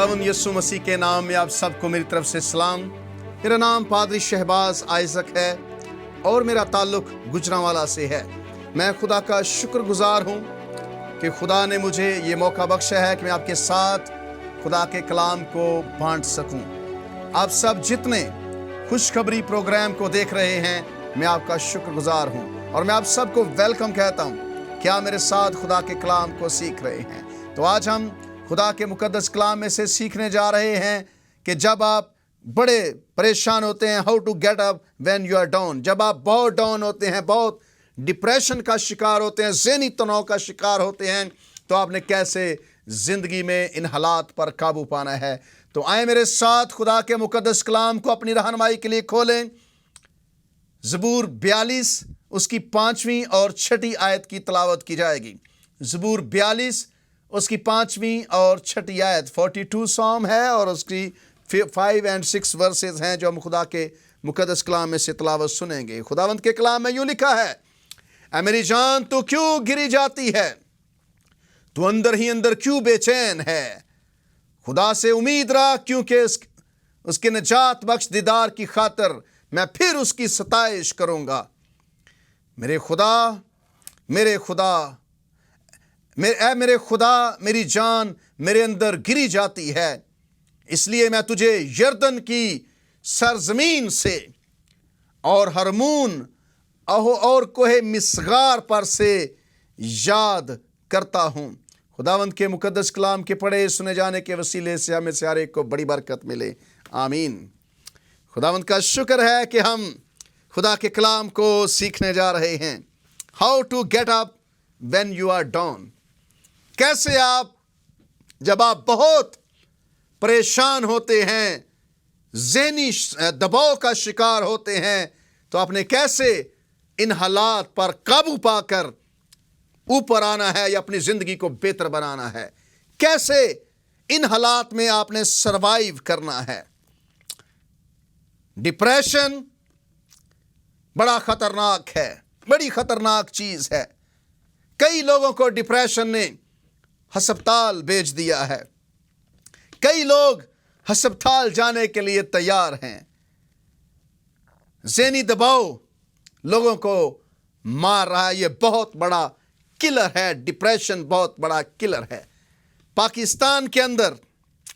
खुदावंद यीशु मसीह के नाम में आप सबको मेरी तरफ से सलाम। मेरा नाम पादरी शहबाज आइजक है और मेरा ताल्लुक गुजरांवाला से है। मैं खुदा का शुक्रगुजार हूँ कि खुदा ने मुझे ये मौका बख्शा है कि मैं आपके साथ खुदा के कलाम को बांट सकूँ। आप सब जितने खुशखबरी प्रोग्राम को देख रहे हैं, मैं आपका शुक्रगुजार हूँ और मैं आप सबको वेलकम कहता हूँ कि आप मेरे साथ खुदा के कलाम को सीख रहे हैं। तो आज हम खुदा के मुकद्दस कलाम में से सीखने जा रहे हैं कि जब आप बड़े परेशान होते हैं, how to get up when you are down. जब आप बहुत डाउन होते हैं, बहुत डिप्रेशन का शिकार होते हैं, ज़हनी तनाव का शिकार होते हैं, तो आपने कैसे ज़िंदगी में इन हालात पर काबू पाना है। तो आए मेरे साथ खुदा के मुकद्दस कलाम को अपनी रहनुमाई के लिए खोलें। ज़बूर 42 उसकी 5वीं और 6ठी आयत की तलावत की जाएगी। ज़बूर 42 उसकी 5वीं और 6ठी आयत 42 सॉम है और उसकी 5 और 6 वर्सेस हैं जो हम खुदा के मुकद्दस कलाम में से तलावत सुनेंगे। खुदावंद के कलाम में यूँ लिखा है, ऐ मेरी जान तू क्यों गिरी जाती है, तू अंदर ही अंदर क्यों बेचैन है। खुदा से उम्मीद रख, क्योंकि उसके निजात बख्श दीदार की खातर मैं फिर उसकी सताइश करूँगा। मेरे खुदा मेरे खुदा, मेरी जान मेरे अंदर गिरी जाती है, इसलिए मैं तुझे यरदन की सरजमीन से और हरमून और कोहे मिस्गार पर से याद करता हूँ। खुदावंद के मुकद्दस कलाम के पढ़े सुने जाने के वसीले से हमें से हर एक को बड़ी बरकत मिले, आमीन। खुदावंद का शुक्र है कि हम खुदा के कलाम को सीखने जा रहे हैं। How to get up when you are down. कैसे आप जब आप बहुत परेशान होते हैं, ज़हनी दबाव का शिकार होते हैं, तो आपने कैसे इन हालात पर काबू पाकर ऊपर आना है या अपनी ज़िंदगी को बेहतर बनाना है। कैसे इन हालात में आपने सरवाइव करना है। डिप्रेशन बड़ा खतरनाक है, बड़ी खतरनाक चीज़ है। कई लोगों को डिप्रेशन ने अस्पताल भेज दिया है। कई लोग अस्पताल जाने के लिए तैयार हैं। ज़हनी दबाव लोगों को मार रहा है। ये बहुत बड़ा किलर है। डिप्रेशन बहुत बड़ा किलर है। पाकिस्तान के अंदर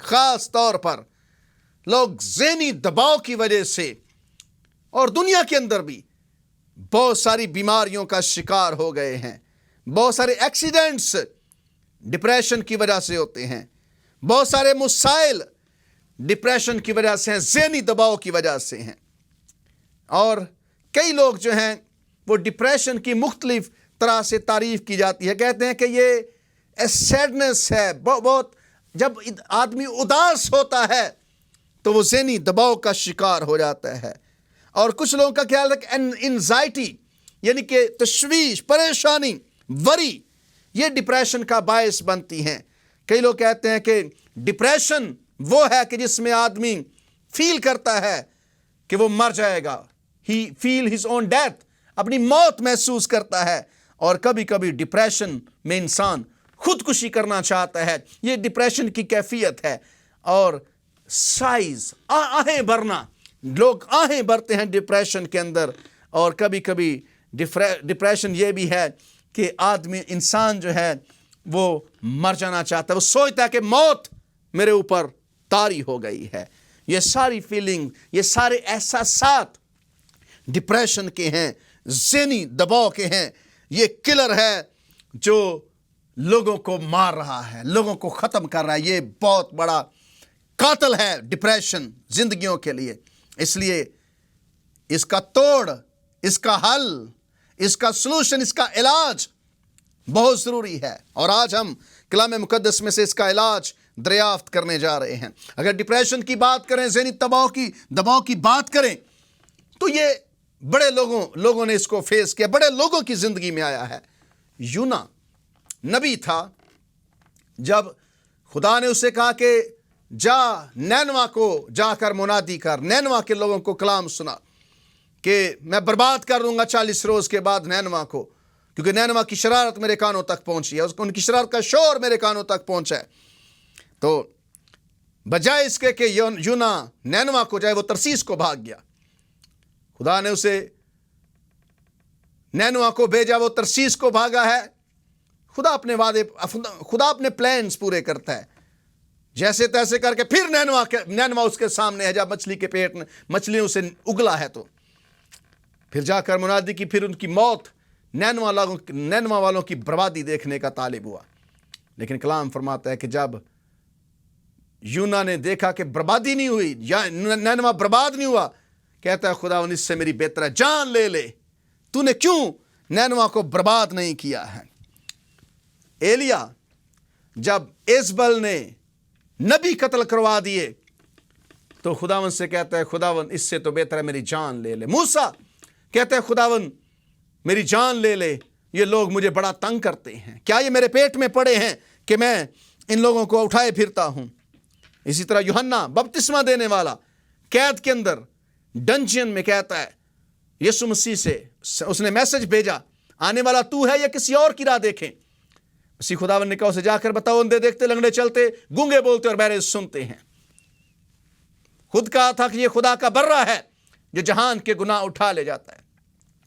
ख़ास तौर पर लोग ज़हनी दबाव की वजह से और दुनिया के अंदर भी बहुत सारी बीमारियों का शिकार हो गए हैं। बहुत सारे एक्सीडेंट्स डिप्रेशन की वजह से होते हैं। बहुत सारे मसाइल डिप्रेशन की वजह से हैं, ज़हनी दबाव की वजह से हैं। और कई लोग जो हैं वो डिप्रेशन की मुख्तलिफ तरह से तारीफ़ की जाती है। कहते हैं कि ये सैडनेस है। बहुत जब आदमी उदास होता है तो वो ज़हनी दबाव का शिकार हो जाता है। और कुछ लोगों का ख्याल है कि एंजाइटी यानी कि तशवीश, परेशानी, वरी, ये डिप्रेशन का बायस बनती हैं। कई लोग कहते हैं कि डिप्रेशन वो है कि जिसमें आदमी फील करता है कि वो मर जाएगा। ही फील हिज ओन डेथ, अपनी मौत महसूस करता है। और कभी कभी डिप्रेशन में इंसान खुदकुशी करना चाहता है। ये डिप्रेशन की कैफियत है। और साइज आहें भरना, लोग आहें भरते हैं डिप्रेशन के अंदर। और कभी कभी डिप्रेशन ये भी है कि आदमी, इंसान जो है वो मर जाना चाहता है। वो सोचता है कि मौत मेरे ऊपर तारी हो गई है। ये सारी फीलिंग, ये सारे एहसासात डिप्रेशन के हैं, ज़हनी दबाव के हैं। ये किलर है जो लोगों को मार रहा है, लोगों को ख़त्म कर रहा है। ये बहुत बड़ा कातिल है डिप्रेशन ज़िंदगियों के लिए। इसलिए इसका तोड़, इसका हल, इसका सलूशन, इसका इलाज बहुत ज़रूरी है। और आज हम कलाम मुकद्दस में से इसका इलाज दरियाफ्त करने जा रहे हैं। अगर डिप्रेशन की बात करें, ज़हनी दबाव की बात करें, तो ये बड़े लोगों ने इसको फेस किया, बड़े लोगों की ज़िंदगी में आया है। यूना नबी था, जब खुदा ने उसे कहा कि जा नैनवा को जाकर मुनादी कर, नैनवा के लोगों को कलाम सुना कि मैं बर्बाद कर दूंगा 40 रोज़ के बाद नैनवा को, क्योंकि नैनवा की शरारत मेरे कानों तक पहुंची है, उनकी शरारत का शोर मेरे कानों तक पहुंचा है। तो बजाय इसके कि यूना नैनवा को जाए, वो तरसीस को भाग गया। खुदा ने उसे नैनवा को भेजा, वो तरसीस को भागा है। खुदा अपने प्लान्स पूरे करता है। जैसे तैसे करके फिर नैनवा उसके सामने है, जब मछली के पेट में मछली उसे उगला है, तो फिर जाकर मुनादी की, फिर उनकी मौत, नैनवा वालों की बर्बादी देखने का तालिब हुआ। लेकिन कलाम फरमाता है कि जब यूना ने देखा कि बर्बादी नहीं हुई, या नैनवा बर्बाद नहीं हुआ, कहता है खुदा इससे मेरी बेहतर है, जान ले, तूने क्यों नैनवा को बर्बाद नहीं किया है। एलिया जब इज़बल ने नबी कत्ल करवा दिए, तो खुदावन से कहता है, खुदावन इससे तो बेहतर है मेरी जान ले। मूसा कहता है, खुदावन मेरी जान ले, ये लोग मुझे बड़ा तंग करते हैं, क्या ये मेरे पेट में पड़े हैं कि मैं इन लोगों को उठाए फिरता हूं। इसी तरह यूहन्ना बपतिस्मा देने वाला कैद के अंदर डंजियन में कहता है, यीशु मसीह से उसने मैसेज भेजा, आने वाला तू है या किसी और की राह देखें। उसी खुदावन ने कहा उसे जाकर बताओ, अंधे देखते, लंगड़े चलते, गूंगे बोलते और बहरे सुनते हैं। खुद कहा था कि ये खुदा का बर्रा है जो जहान के गुनाह उठा ले जाता है।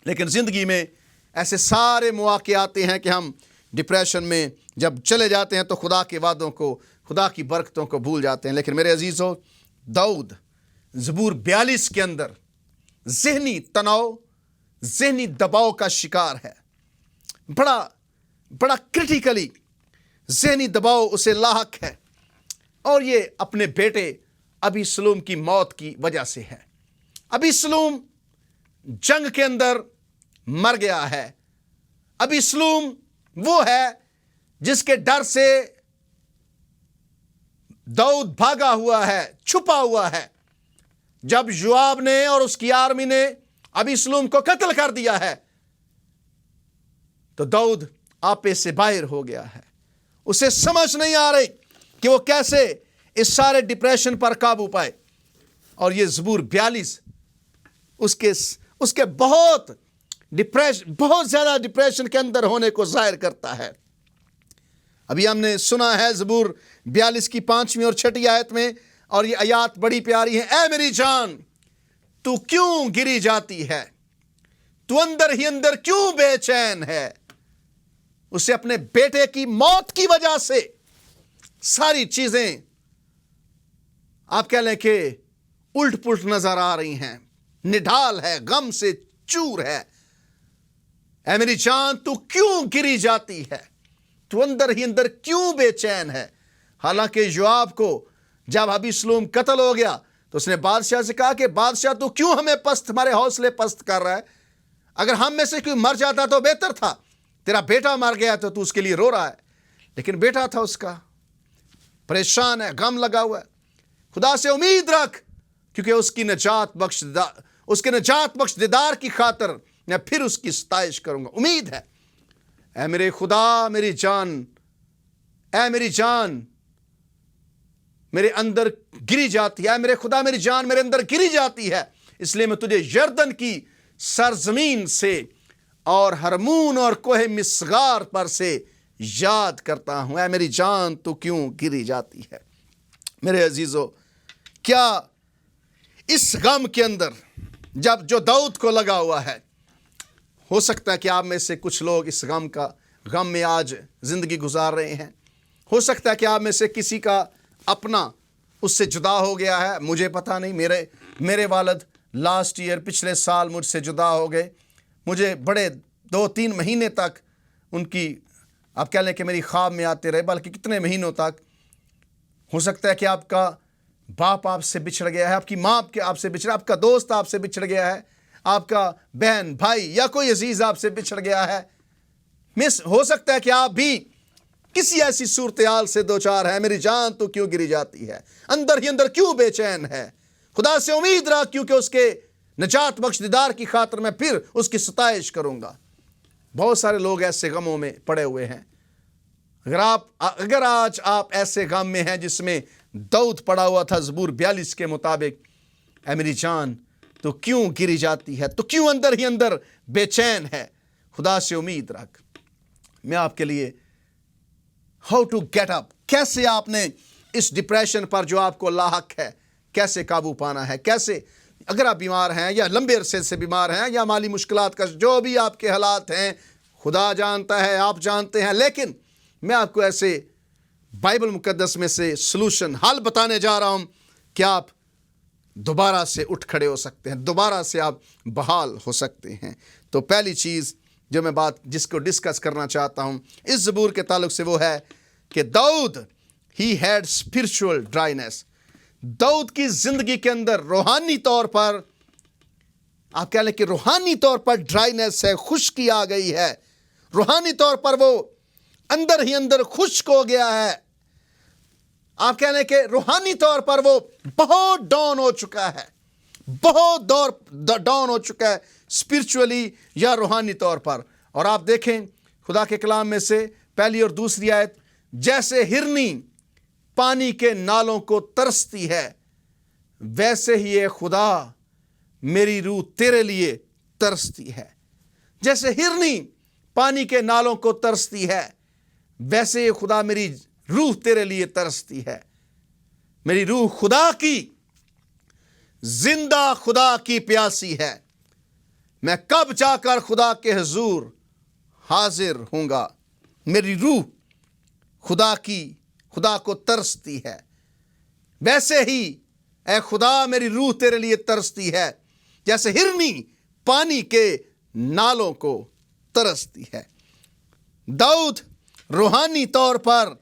लेकिन जिंदगी में ऐसे सारे मौके आते हैं कि हम डिप्रेशन में जब चले जाते हैं तो खुदा के वादों को, खुदा की बरकतों को भूल जाते हैं। लेकिन मेरे अजीजों, दाऊद ज़बूर 42 के अंदर ज़हनी तनाव, ज़हनी दबाव का शिकार है। बड़ा क्रिटिकली ज़हनी दबाव उसे लाहक है, और ये अपने बेटे अबीसलूम की मौत की वजह से है। अबीसलूम जंग के अंदर मर गया है। अबीसलूम वो है जिसके डर से दाऊद भागा हुआ है, छुपा हुआ है। जब योआब ने और उसकी आर्मी ने अबीसलूम को कत्ल कर दिया है, तो दाऊद आपे से बाहर हो गया है। उसे समझ नहीं आ रही कि वो कैसे इस सारे डिप्रेशन पर काबू पाए। और ये ज़बूर 42 उसके बहुत ज़्यादा डिप्रेशन के अंदर होने को जाहिर करता है। अभी हमने सुना है ज़बूर 42 की 5वीं और 6वीं आयत में, और ये आयत बड़ी प्यारी है। ऐ मेरी जान, तू क्यों गिरी जाती है, तू अंदर ही अंदर क्यों बेचैन है। उसे अपने बेटे की मौत की वजह से सारी चीजें आप कह लें कि उल्ट पुल्ट नजर आ रही हैं, निढाल है, गम से चूर है। ऐ मेरी जान, तू क्यों गिरी जाती है, तू अंदर ही अंदर क्यों बेचैन है। हालांकि योआब को जब अबीसलूम कत्ल हो गया तो उसने बादशाह से कहा कि बादशाह तू क्यों हमारे हौसले पस्त कर रहा है, अगर हम में से कोई मर जाता तो बेहतर था, तेरा बेटा मर गया तो तू उसके लिए रो रहा है। लेकिन बेटा था उसका, परेशान है, गम लगा हुआ है। खुदा से उम्मीद रख, क्योंकि उसके नजात बख्श दीदार की खातिर मैं फिर उसकी सताइश करूंगा। उम्मीद है। ऐ मेरे खुदा मेरी जान, ऐ मेरी जान मेरे अंदर गिरी जाती है, मेरे खुदा मेरी जान मेरे अंदर गिरी जाती है, इसलिए मैं तुझे यरदन की सरजमीन से और हरमून और कोहे मिस्गार पर से याद करता हूं। ऐ मेरी जान तू क्यों गिरी जाती है। मेरे अजीजों, क्या इस गम के अंदर जब जो दाऊद को लगा हुआ है, हो सकता है कि आप में से कुछ लोग इस गम में आज जिंदगी गुजार रहे हैं। हो सकता है कि आप में से किसी का अपना उससे जुदा हो गया है, मुझे पता नहीं। मेरे वालिद लास्ट ईयर, पिछले साल मुझसे जुदा हो गए। मुझे बड़े 2-3 महीने तक उनकी, आप कह लें कि मेरी ख्वाब में आते रहे, बल्कि कितने महीनों तक। हो सकता है कि आपका बाप आपसे बिछड़ गया है, आपकी माँ आपसे बिछड़ा, आपका दोस्त आपसे बिछड़ गया है, आपका बहन भाई या कोई अजीज आपसे बिछड़ गया है। हो सकता है कि आप भी किसी ऐसी सूरत हाल से दो चार है। मेरी जान तो क्यों गिरी जाती है, अंदर ही अंदर क्यों बेचैन है। खुदा से उम्मीद रख, क्योंकि उसके नजात बख्श दीदार की खातिर मैं फिर उसकी सताइश करूंगा। बहुत सारे लोग ऐसे गमों में पड़े हुए हैं। अगर आज आप ऐसे गम में हैं जिसमें दाऊद पड़ा हुआ था ज़बूर 42 के मुताबिक, ऐ मेरी जान तो क्यों गिरी जाती है, तो क्यों अंदर ही अंदर बेचैन है। खुदा से उम्मीद रख। मैं आपके लिए हाउ टू गेट अप, कैसे आपने اس ڈپریشن پر جو آپ کو لاحق ہے کیسے قابو پانا ہے، کیسے، اگر آپ بیمار ہیں یا لمبے عرصے سے بیمار ہیں یا مالی مشکلات کا جو بھی آپ کے حالات ہیں، خدا جانتا ہے، آپ جانتے ہیں، لیکن میں آپ کو ایسے بائبل مقدس میں سے سلوشن، حل بتانے جا رہا ہوں کہ آپ دوبارہ سے اٹھ کھڑے ہو سکتے ہیں، دوبارہ سے آپ بحال ہو سکتے ہیں۔ تو پہلی چیز جو میں بات جس کو ڈسکس کرنا چاہتا ہوں اس زبور کے تعلق سے وہ ہے کہ داؤد ہی ہیڈ اسپرچول ڈرائنس۔ داؤد کی زندگی کے اندر روحانی طور پر، آپ کہہ لیں کہ روحانی طور پر ڈرائنس ہے، خشکی آ گئی ہے، روحانی طور پر وہ اندر ہی اندر خشک ہو گیا ہے۔ آپ کہہ لیں کہ روحانی طور پر وہ بہت ڈاؤن ہو چکا ہے، بہت ڈاؤن ہو چکا ہے اسپرچولی یا روحانی طور پر۔ اور آپ دیکھیں خدا کے کلام میں سے پہلی اور دوسری آیت، جیسے ہرنی پانی کے نالوں کو ترستی ہے ویسے ہی اے خدا میری روح تیرے لیے ترستی ہے۔ جیسے ہرنی پانی کے نالوں کو ترستی ہے ویسے ہی خدا میری روح تیرے لیے ترستی ہے۔ میری روح خدا کی، زندہ خدا کی پیاسی ہے۔ میں کب جا کر خدا کے حضور حاضر ہوں گا؟ میری روح خدا کی، خدا کو ترستی ہے۔ ویسے ہی اے خدا میری روح تیرے لیے ترستی ہے جیسے ہرنی پانی کے نالوں کو ترستی ہے۔ داؤد روحانی طور پر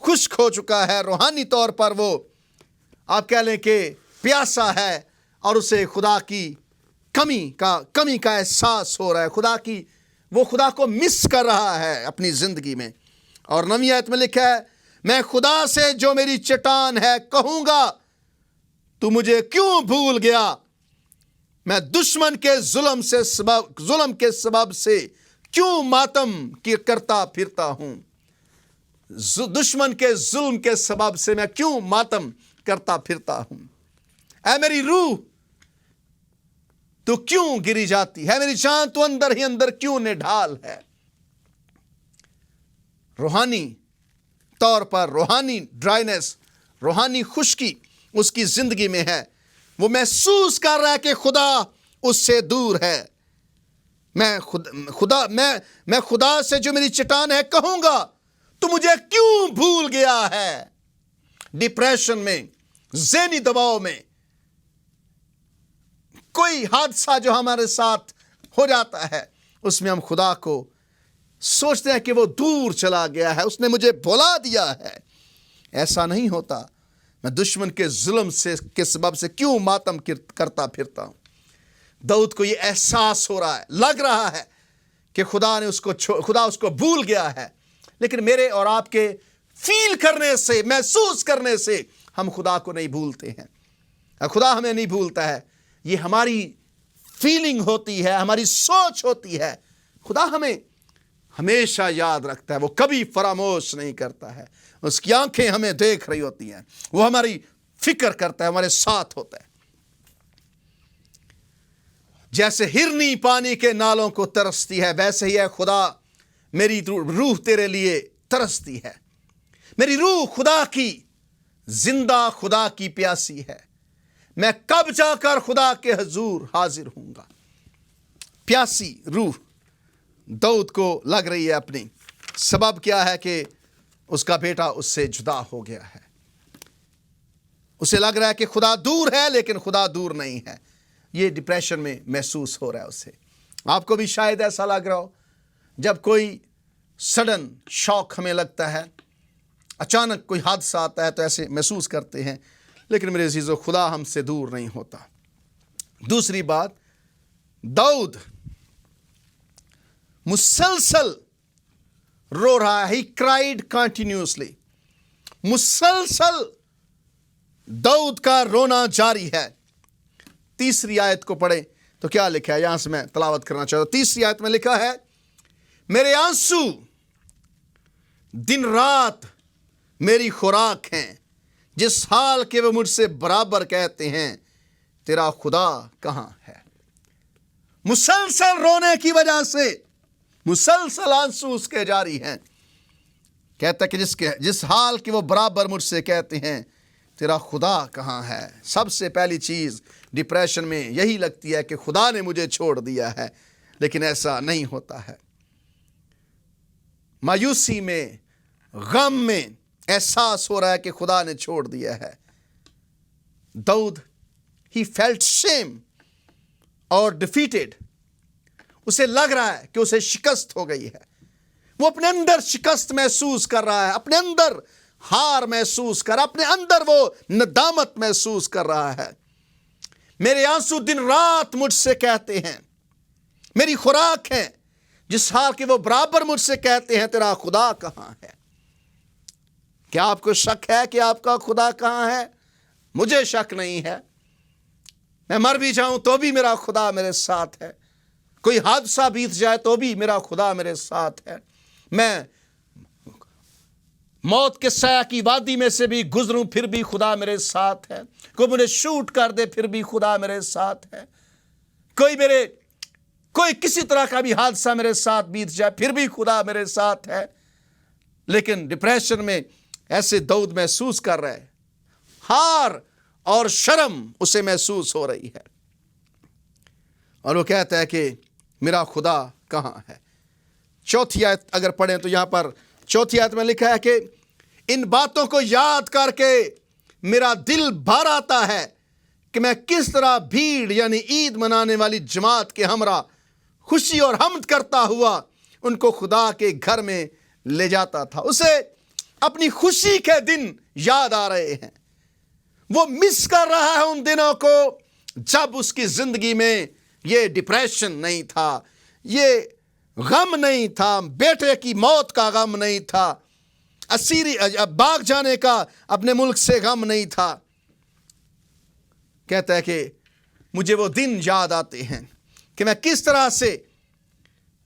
خشک ہو چکا ہے، روحانی طور پر وہ آپ کہہ لیں کہ پیاسا ہے، اور اسے خدا کی کمی کا احساس ہو رہا ہے، وہ خدا کو مس کر رہا ہے اپنی زندگی میں۔ اور 9 آیت میں لکھا ہے، میں خدا سے جو میری چٹان ہے کہوں گا تو مجھے کیوں بھول گیا؟ میں دشمن کے ظلم کے سبب سے کیوں ماتم کرتا پھرتا ہوں؟ دشمن کے ظلم کے سبب سے میں کیوں ماتم کرتا پھرتا ہوں؟ اے میری روح تو کیوں گری جاتی ہے؟ میری جان تو اندر ہی اندر کیوں نڈھال ہے؟ روحانی طور پر روحانی ڈرائنس، روحانی خشکی اس کی زندگی میں ہے۔ وہ محسوس کر رہا ہے کہ خدا اس سے دور ہے۔ میں خدا سے جو میری چٹان ہے کہوں گا تو مجھے کیوں بھول گیا ہے؟ ڈپریشن میں، ذہنی دباؤ میں، کوئی حادثہ جو ہمارے ساتھ ہو جاتا ہے اس میں ہم خدا کو سوچتے ہیں کہ وہ دور چلا گیا ہے، اس نے مجھے بھلا دیا ہے۔ ایسا نہیں ہوتا۔ میں دشمن کے ظلم کے سبب سے کیوں ماتم کرتا پھرتا ہوں؟ داؤد کو یہ احساس ہو رہا ہے، لگ رہا ہے کہ خدا اس کو بھول گیا ہے، لیکن میرے اور آپ کے فیل کرنے سے، محسوس کرنے سے ہم خدا کو نہیں بھولتے ہیں۔ خدا ہمیں نہیں بھولتا ہے، یہ ہماری فیلنگ ہوتی ہے، ہماری سوچ ہوتی ہے۔ خدا ہمیں ہمیشہ یاد رکھتا ہے، وہ کبھی فراموش نہیں کرتا ہے۔ اس کی آنکھیں ہمیں دیکھ رہی ہوتی ہیں، وہ ہماری فکر کرتا ہے، ہمارے ساتھ ہوتا ہے۔ جیسے ہرنی پانی کے نالوں کو ترستی ہے ویسے ہی ہے خدا میری روح تیرے لیے ترستی ہے۔ میری روح خدا کی، زندہ خدا کی پیاسی ہے۔ میں کب جا کر خدا کے حضور حاضر ہوں گا؟ پیاسی روح داؤد کو لگ رہی ہے اپنی۔ سبب کیا ہے کہ اس کا بیٹا اس سے جدا ہو گیا ہے۔ اسے لگ رہا ہے کہ خدا دور ہے لیکن خدا دور نہیں ہے۔ یہ ڈپریشن میں محسوس ہو رہا ہے اسے۔ آپ کو بھی شاید ایسا لگ رہا ہو، جب کوئی سڈن شاک ہمیں لگتا ہے، اچانک کوئی حادثہ آتا ہے تو ایسے محسوس کرتے ہیں، لیکن میرے عزیزو خدا ہم سے دور نہیں ہوتا۔ دوسری بات، داؤد مسلسل رو رہا ہے، ہی کرائیڈ کنٹینیوسلی۔ مسلسل داؤد کا رونا جاری ہے۔ تیسری آیت کو پڑھیں تو کیا لکھا ہے، یہاں سے میں تلاوت کرنا چاہتا ہوں۔ تیسری آیت میں لکھا ہے، میرے آنسو دن رات میری خوراک ہیں، جس حال کے وہ مجھ سے برابر کہتے ہیں تیرا خدا کہاں ہے؟ مسلسل رونے کی وجہ سے مسلسل آنسو اس کے جاری ہیں۔ کہتا ہے کہ جس حال کے وہ برابر مجھ سے کہتے ہیں تیرا خدا کہاں ہے. سب سے پہلی چیز ڈپریشن میں یہی لگتی ہے کہ خدا نے مجھے چھوڑ دیا ہے، لیکن ایسا نہیں ہوتا ہے. مایوسی میں، غم میں احساس ہو رہا ہے کہ خدا نے چھوڑ دیا ہے. داؤد he felt shame اور defeated. اسے لگ رہا ہے کہ اسے شکست ہو گئی ہے. وہ اپنے اندر شکست محسوس کر رہا ہے، اپنے اندر ہار محسوس کر رہا ہے، اپنے اندر وہ ندامت محسوس کر رہا ہے. میرے آنسو دن رات مجھ سے کہتے ہیں، میری خوراک ہے جس حال کے وہ برابر مجھ سے کہتے ہیں تیرا خدا کہاں ہے. کیا آپ کو شک ہے کہ آپ کا خدا کہاں ہے؟ مجھے شک نہیں ہے. میں مر بھی جاؤں تو بھی میرا خدا میرے ساتھ ہے. کوئی حادثہ بیت جائے تو بھی میرا خدا میرے ساتھ ہے. میں موت کے سایہ کی وادی میں سے بھی گزروں پھر بھی خدا میرے ساتھ ہے. کوئی مجھے شوٹ کر دے پھر بھی خدا میرے ساتھ ہے. کوئی کسی طرح کا بھی حادثہ میرے ساتھ بیت جائے پھر بھی خدا میرے ساتھ ہے. لیکن ڈپریشن میں ایسے داؤد محسوس کر رہے، ہار اور شرم اسے محسوس ہو رہی ہے. اور وہ کہتا ہے کہ میرا خدا کہاں ہے. چوتھی آیت اگر پڑھیں تو یہاں پر چوتھی آیت میں لکھا ہے کہ ان باتوں کو یاد کر کے میرا دل بھر آتا ہے کہ میں کس طرح بھیڑ یعنی عید منانے والی جماعت کے ہمراہ خوشی اور حمد کرتا ہوا ان کو خدا کے گھر میں لے جاتا تھا. اسے اپنی خوشی کے دن یاد آ رہے ہیں. وہ مس کر رہا ہے ان دنوں کو جب اس کی زندگی میں یہ ڈپریشن نہیں تھا، یہ غم نہیں تھا، بیٹے کی موت کا غم نہیں تھا، اسیری بھاگ جانے کا اپنے ملک سے غم نہیں تھا. کہتا ہے کہ مجھے وہ دن یاد آتے ہیں کہ میں کس طرح سے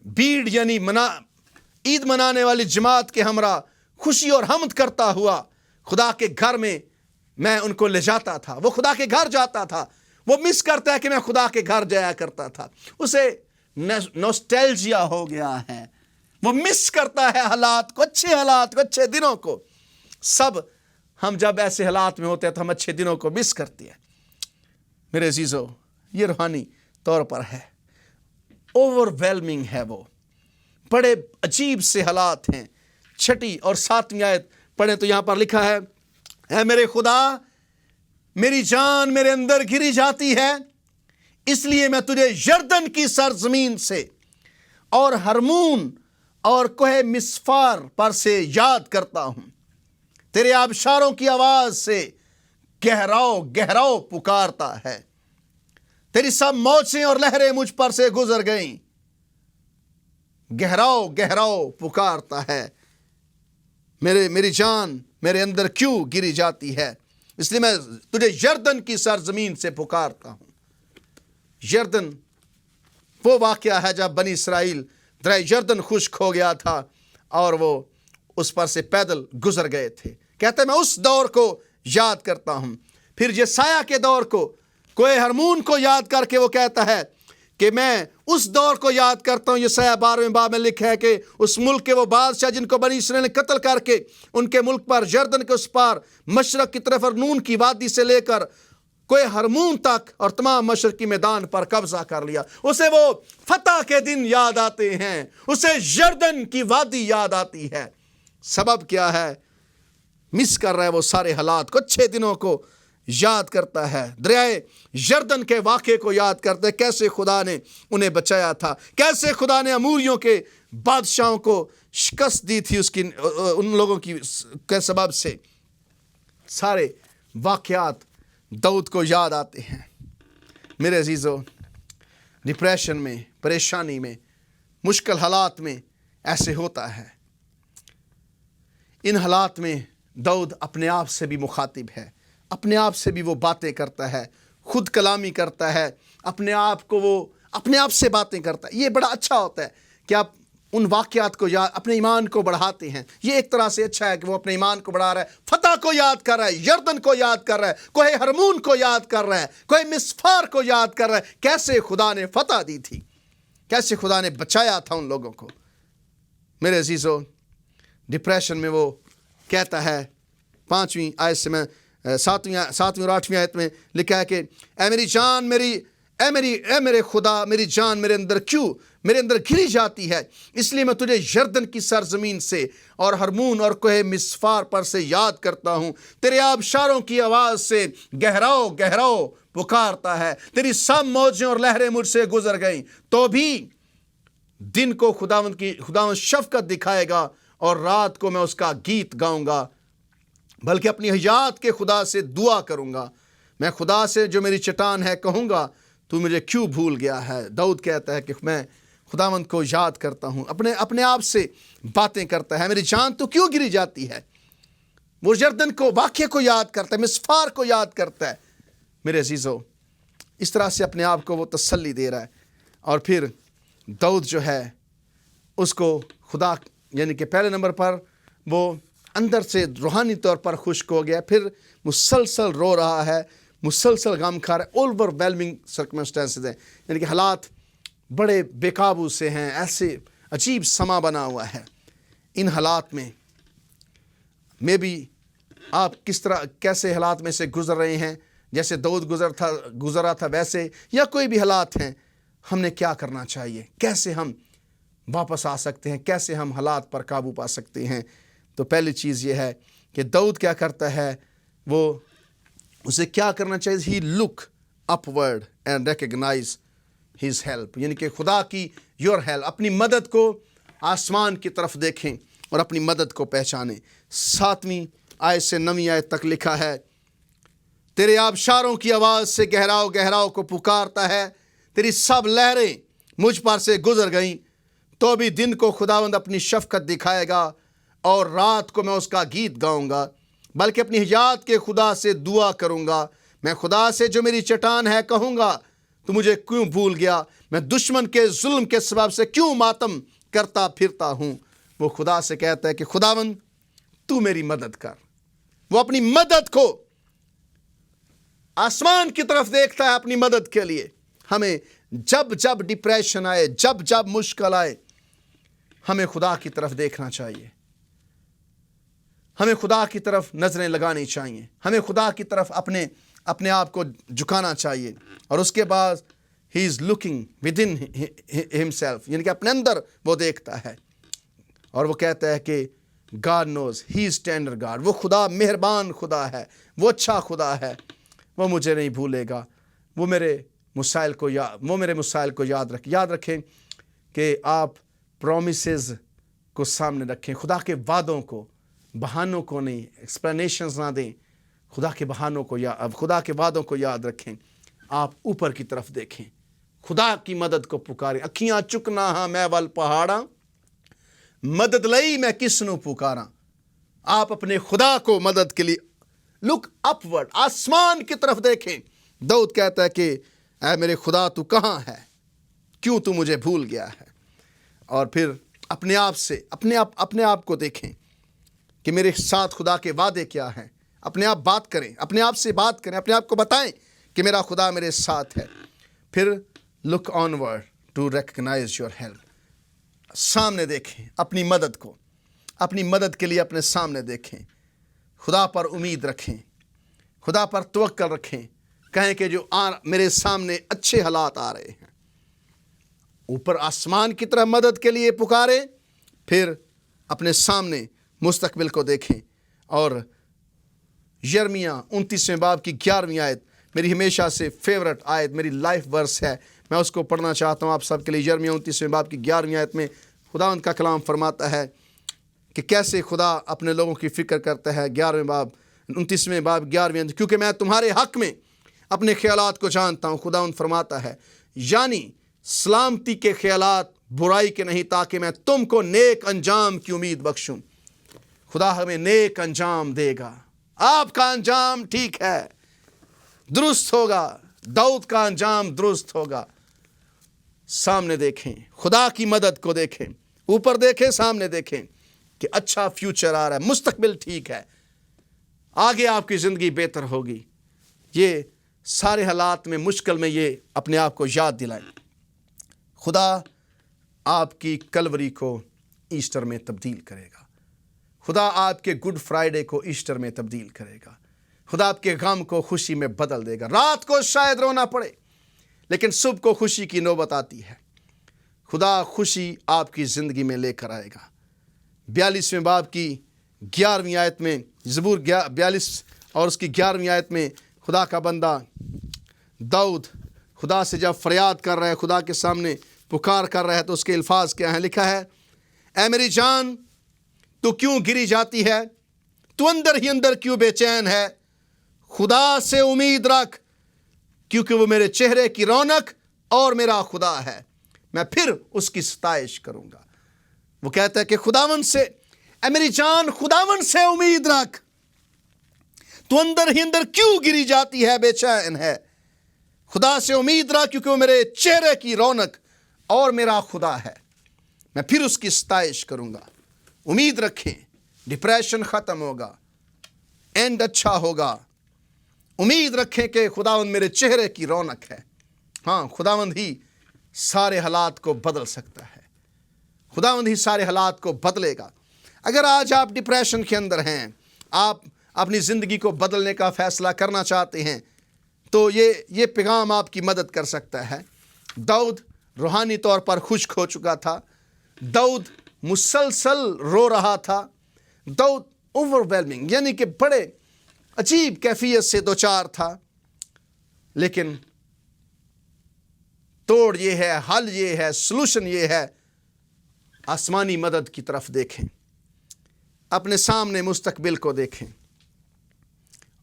بھیڑ یعنی عید منانے والی جماعت کے ہمراہ خوشی اور حمد کرتا ہوا خدا کے گھر میں میں ان کو لے جاتا تھا. وہ خدا کے گھر جاتا تھا. وہ مس کرتا ہے کہ میں خدا کے گھر جایا کرتا تھا. اسے نوسٹیلجیا ہو گیا ہے. وہ مس کرتا ہے حالات کو، اچھے حالات کو، اچھے دنوں کو. سب ہم جب ایسے حالات میں ہوتے ہیں تو ہم اچھے دنوں کو مس کرتے ہیں. میرے عزیزو، یہ روحانی طور پر ہے، اوور ویلمنگ ہے. وہ بڑے عجیب سے حالات ہیں. چھٹی اور ساتویں آیت پڑھیں تو یہاں پر لکھا ہے، اے میرے خدا میری جان میرے اندر گری جاتی ہے، اس لیے میں تجھے یردن کی سرزمین سے اور ہرمون اور کوہ مسفار پر سے یاد کرتا ہوں. تیرے آبشاروں کی آواز سے گہراؤ گہراؤ پکارتا ہے. تیری سب موجیں اور لہریں مجھ پر سے گزر گئیں. گہراؤ گہراؤ پکارتا ہے. میری جان میرے اندر کیوں گری جاتی ہے؟ اس لیے میں تجھے یردن کی سرزمین سے پکارتا ہوں. یردن وہ واقعہ ہے جب بنی اسرائیل دریا یردن خشک ہو گیا تھا اور وہ اس پر سے پیدل گزر گئے تھے. کہتے ہیں میں اس دور کو یاد کرتا ہوں. پھر یہ سایہ کے دور کو، کوہ ہرمون کو یاد کر کے وہ کہتا ہے کہ میں اس دور کو یاد کرتا ہوں. یہ سایہ 12ویں باب میں لکھا ہے کہ اس ملک کے وہ بادشاہ جن کو بنی اسرائیل نے قتل کر کے ان کے ملک پر یردن کے اس پار مشرق کی طرف اور نون کی وادی سے لے کر کوہ ہرمون تک اور تمام مشرقی میدان پر قبضہ کر لیا. اسے وہ فتح کے دن یاد آتے ہیں، اسے یردن کی وادی یاد آتی ہے. سبب کیا ہے؟ مس کر رہا ہے وہ سارے حالات کو، اچھے دنوں کو یاد کرتا ہے. دریائے یردن کے واقعے کو یاد کرتا ہے، کیسے خدا نے انہیں بچایا تھا، کیسے خدا نے اموریوں کے بادشاہوں کو شکست دی تھی ان لوگوں کے سبب سے. سارے واقعات داؤد کو یاد آتے ہیں. میرے عزیزو، ڈپریشن میں، پریشانی میں، مشکل حالات میں ایسے ہوتا ہے. ان حالات میں داؤد اپنے آپ سے بھی مخاطب ہے، اپنے آپ سے بھی وہ باتیں کرتا ہے، خود کلامی کرتا ہے، اپنے آپ سے باتیں کرتا ہے. یہ بڑا اچھا ہوتا ہے کہ آپ ان واقعات کو یاد، اپنے ایمان کو بڑھاتے ہیں. یہ ایک طرح سے اچھا ہے کہ وہ اپنے ایمان کو بڑھا رہا ہے، فتح کو یاد کر رہا ہے، یردن کو یاد کر رہا ہے، کوہ ہرمون کو یاد کر رہا ہے، کوہ مسفار کو یاد کر رہا ہے. کیسے خدا نے فتح دی تھی، کیسے خدا نے بچایا تھا ان لوگوں کو. میرے عزیزو، डिप्रेशन में वो कहता है 5वीं आयत से मैं 7वीं और 8वीं आयत में लिखा है कि ऐ मेरी जान मेरे खुदा मेरी जान मेरे अंदर घिरी जाती है, इसलिए मैं तुझे यरदन की सरजमीन से और हरमून और कोहे मिस्फार पर से याद करता हूँ। तेरे आबशारों की आवाज़ से गहराओ गहराओ पुकारता है। तेरी सब मौजें और लहरें मुझसे गुजर गईं, तो भी दिन को खुदावंद शफकत दिखाएगा और रात को मैं उसका गीत गाऊंगा। बल्कि अपनी हयात के खुदा से दुआ करूंगा। मैं खुदा से जो मेरी चट्टान है कहूंगा, तू मुझे क्यों भूल गया है। दाऊद कहता है कि मैं खुदावंद को याद करता हूँ, अपने आप से बातें करता है। मेरी जान तो क्यों गिरी जाती है। वो यरदन को वाक्य को याद करता है, मिस्फार को याद करता है। मेरे अजीज़ों, इस तरह से अपने आप को वो तसल्ली दे रहा है। और फिर दाऊद जो है उसको खुदा यानी कि पहले नंबर पर वो अंदर से रूहानी तौर पर खुश्क हो गया, फिर मुसलसल रो रहा है, मुसलसल गम खा रहा है। ओवरवेलमिंग सर्कमस्टेंसेस हैं, यानी कि हालात बड़े बेकाबू से हैं, ऐसे अजीब समा बना हुआ है। इन हालात में भी आप कैसे हालात में से गुजर रहे हैं, जैसे दाऊद गुजरा था वैसे, या कोई भी हालात हैं, हमने क्या करना चाहिए, कैसे हम वापस आ सकते हैं, कैसे हम हालात पर काबू पा सकते हैं। तो पहली चीज़ ये है कि दाऊद क्या करता है, वो उसे क्या करना चाहिए, he look upward and recognize his help, यानी कि खुदा की योर हेल्प, अपनी मदद को आसमान की तरफ देखें और अपनी मदद को पहचानें। 7वीं आयत से 9वीं आयत तक लिखा है, तेरे आबशारों की आवाज़ से गहराओ गहराओ को पुकारता है। तेरी सब लहरें मुझ पर से गुजर गईं, तो भी दिन को खुदावंद अपनी शफकत दिखाएगा और रात को मैं उसका गीत गाऊंगा। बल्कि अपनी हयात के खुदा से दुआ करूंगा। मैं खुदा से जो मेरी चट्टान है कहूंगा, तू मुझे क्यों भूल गया। मैं दुश्मन के जुल्म के सबब से क्यों मातम करता फिरता हूँ। वो खुदा से कहता है कि खुदावंद तू मेरी मदद कर। वो अपनी मदद को आसमान की तरफ देखता है अपनी मदद के लिए। हमें जब जब डिप्रेशन आए, जब जब मुश्किल आए, हमें खुदा की तरफ देखना चाहिए, हमें खुदा की तरफ नजरें लगानी चाहिए, हमें खुदा की तरफ अपने आप को झुकाना चाहिए। और उसके बाद he is looking with in himself, यानी कि अपने अंदर वो देखता है और वो कहता है कि God knows he is tender God. वो खुदा मेहरबान खुदा है, वो अच्छा खुदा है, वो मुझे नहीं भूलेगा। वो मेरे मुसाइल को याद रखें कि आप प्रॉमिसेस को सामने रखें, खुदा के वादों को, बहानों को नहीं, एक्सप्लेनेशंस ना दें। खुदा के वादों को याद रखें। आप ऊपर की तरफ देखें, खुदा की मदद को पुकारें। अखियां चुकना हाँ मैं वल पहाड़ा, मदद लई मैं किसनू पुकारा। आप अपने खुदा को मदद के लिए लुक अपवर्ड, आसमान की तरफ देखें। दाऊद कहता है कि ऐ मेरे खुदा तू कहाँ है, क्यों तू मुझे भूल गया है। और फिर अपने आप को देखें कि मेरे साथ खुदा के वादे क्या हैं। अपने आप से बात करें, अपने आप को बताएं कि मेरा खुदा मेरे साथ है। फिर look onward to recognise your help, सामने देखें अपनी मदद को, अपनी मदद के लिए अपने सामने देखें। खुदा पर उम्मीद रखें, खुदा पर तवक्कल रखें। कहें कि जो मेरे सामने अच्छे हालात आ रहे हैं, ऊपर आसमान की तरफ मदद के लिए पुकारें। फिर अपने सामने मुस्तकबिल को देखें। और यिर्मयाह 29वें बाब की 11वीं आयत मेरी हमेशा से फेवरेट आयत, मेरी लाइफ वर्स है, मैं उसको पढ़ना चाहता हूँ आप सबके लिए। यिर्मयाह 29वें बाब की 11वीं आयत में खुदा का कलाम फरमाता है कि कैसे खुदा अपने लोगों की फ़िक्र करता है। 29वें बाब 11वीं आयत, क्योंकि मैं तुम्हारे हक़ में अपने ख्यालात को जानता हूँ, खुदा फरमाता है, यानी सलामती के ख्यालात, बुराई के नहीं, ताकि मैं तुमको नेक अंजाम की उम्मीद बख्शूं। खुदा हमें नेक अंजाम देगा। आपका अंजाम ठीक है, दुरुस्त होगा। दाऊद का अंजाम दुरुस्त होगा। सामने देखें, खुदा की मदद को देखें, ऊपर देखें, सामने देखें कि अच्छा फ्यूचर आ रहा है, मुस्तकबिल ठीक है, आगे आपकी ज़िंदगी बेहतर होगी। ये सारे हालात में, मुश्किल में, ये अपने आप को याद दिलाएं। खुदा आपकी कलवरी को ईस्टर में तब्दील करेगा। خدا آپ کے گڈ فرائیڈے کو ایسٹر میں تبدیل کرے گا. خدا آپ کے غم کو خوشی میں بدل دے گا. رات کو شاید رونا پڑے لیکن صبح کو خوشی کی نوبت آتی ہے. خدا خوشی آپ کی زندگی میں لے کر آئے گا. 42ویں باب کی 11ویں آیت میں، زبور 42 اور اس کی 11ویں آیت میں خدا کا بندہ داؤد خدا سے جب فریاد کر رہا ہے، خدا کے سامنے پکار کر رہا ہے، تو اس کے الفاظ کیا ہیں؟ لکھا ہے، اے میری جان تو کیوں گری جاتی ہے، تو اندر ہی اندر کیوں بے چین ہے، خدا سے امید رکھ کیونکہ وہ میرے چہرے کی رونق اور میرا خدا ہے، میں پھر اس کی ستائش کروں گا. وہ کہتا ہے کہ خداوند سے، اے میری جان خداوند سے امید رکھ، تو اندر ہی اندر کیوں گری جاتی ہے، بے چین ہے، خدا سے امید رکھ کیونکہ وہ میرے چہرے کی رونق اور میرا خدا ہے، میں پھر اس کی ستائش کروں گا. امید رکھیں، ڈپریشن ختم ہوگا، اینڈ اچھا ہوگا. امید رکھیں کہ خداوند میرے چہرے کی رونق ہے. ہاں، خداوند ہی سارے حالات کو بدل سکتا ہے. خداوند ہی سارے حالات کو بدلے گا. اگر آج آپ ڈپریشن کے اندر ہیں، آپ اپنی زندگی کو بدلنے کا فیصلہ کرنا چاہتے ہیں، تو یہ پیغام آپ کی مدد کر سکتا ہے. داؤد روحانی طور پر خشک ہو چکا تھا. داؤد مسلسل رو رہا تھا. داؤد اوور ویلمنگ یعنی کہ بڑے عجیب کیفیت سے دوچار تھا. لیکن توڑ یہ ہے، حل یہ ہے، سلوشن یہ ہے، آسمانی مدد کی طرف دیکھیں، اپنے سامنے مستقبل کو دیکھیں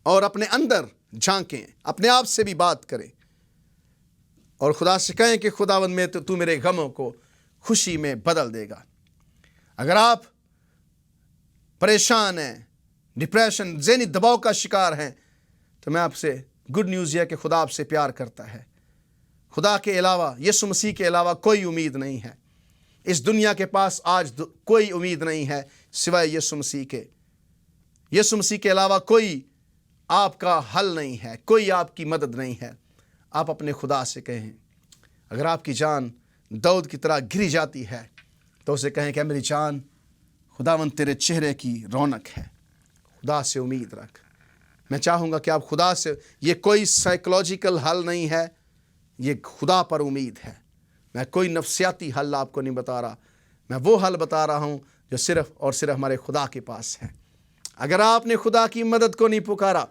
اور اپنے اندر جھانکیں، اپنے آپ سے بھی بات کریں اور خدا سے کہیں کہ خداوند میں تو میرے غموں کو خوشی میں بدل دے گا. اگر آپ پریشان ہیں، ڈپریشن، ذہنی دباؤ کا شکار ہیں، تو میں آپ سے گڈ نیوز یہ کہ خدا آپ سے پیار کرتا ہے. خدا کے علاوہ، یسوع مسیح کے علاوہ کوئی امید نہیں ہے. اس دنیا کے پاس آج کوئی امید نہیں ہے سوائے یسوع مسیح کے. یسوع مسیح کے علاوہ کوئی آپ کا حل نہیں ہے، کوئی آپ کی مدد نہیں ہے. آپ اپنے خدا سے کہیں، اگر آپ کی جان داؤد کی طرح گری جاتی ہے تو اسے کہیں کہ میری جان خداوند تیرے چہرے کی رونق ہے، خدا سے امید رکھ. میں چاہوں گا کہ آپ خدا سے، یہ کوئی سائیکولوجیکل حل نہیں ہے، یہ خدا پر امید ہے. میں کوئی نفسیاتی حل آپ کو نہیں بتا رہا، میں وہ حل بتا رہا ہوں جو صرف اور صرف ہمارے خدا کے پاس ہے. اگر آپ نے خدا کی مدد کو نہیں پکارا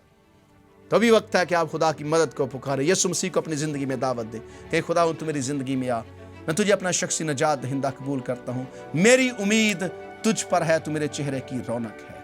تو ابھی وقت ہے کہ آپ خدا کی مدد کو پکاریں. یسوع مسیح کو اپنی زندگی میں دعوت دیں کہ خداوند تو میری زندگی میں آ، میں تجھے اپنا شخصی نجات دہندہ قبول کرتا ہوں، میری امید تجھ پر ہے، تو میرے چہرے کی رونق ہے.